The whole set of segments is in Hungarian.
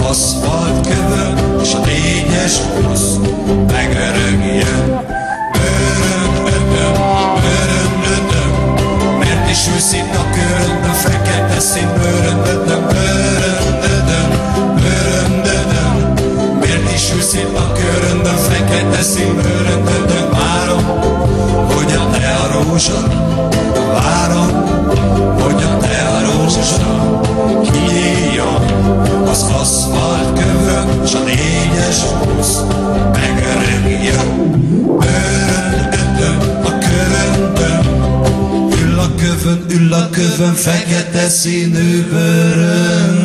aszfalt kövön, s a lényes busz megörögjön. Öröm, mert is őszint a köröndön, fekete szín bőröndödöm. Miért is őszint a köröndön, fekete szín bőröndödöm. Várom, hogy a te a rózsa, várom, hogy a te a rózsa kinyíljon az aszfalt kövön, s a lényes busz megörögjön. Bőröndödöm a köröndön, ül a kövön, fekete színű bőröndön.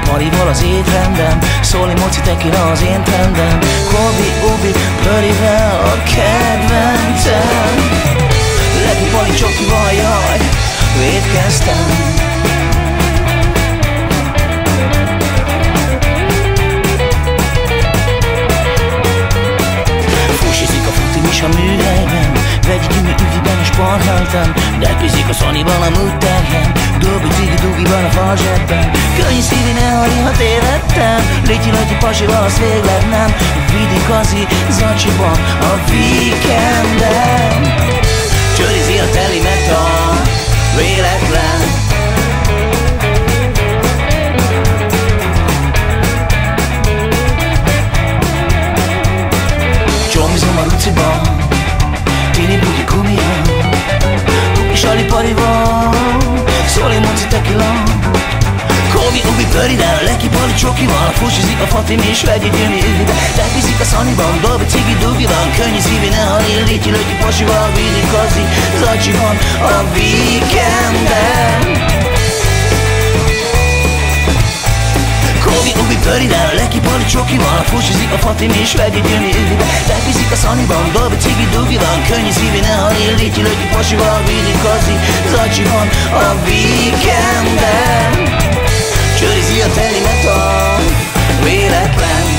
Parival az étrendem, szóli moci tekila az én trendem, Kobi, Ubi, Pörivel a kedvencem. Legi pali csokival, jaj, vétkeztem. Fusizik a futim is a műhelyben, vegyi gyümű üviben is parhaltam, depizik a Sonyban a mutterhen, Dugi-tigi-dugiban a falzsebben. Könnyű szívi, ne halj, ha tévedtem, Lityi-lotyi pasival, az végleg nem. Vidi-kazi, zacsiban a víkenden. Csörizi a telimet a véletlen. Csomizom a ruciban, tini-bugyi gumiban, és aliparival, szóli moci tekila, Kobi, Ubi, Pörivel, a Leki pali csokival, fusizik a Fatim és vegyi gyömi üvibe, tepizik a Sanyban, Dolby, Cigi, Dugiban, könnyű szívi, ne halj, Lityi-lotyi pasival, Vidi-kazi, zacsiban a víkenden. Kobi, Ubi, Pörivel, a Leki pali csokival, fusizik a Fatim és vegyi gyömi üvibe, tepizik a Sanyban, Dolby, Cigi, Dugiban, könnyű szívi, ne halj, Lityi-lotyi pasival, Vidi-kazi, zacsiban a víkenden. Csörizi a telimet a véletlen.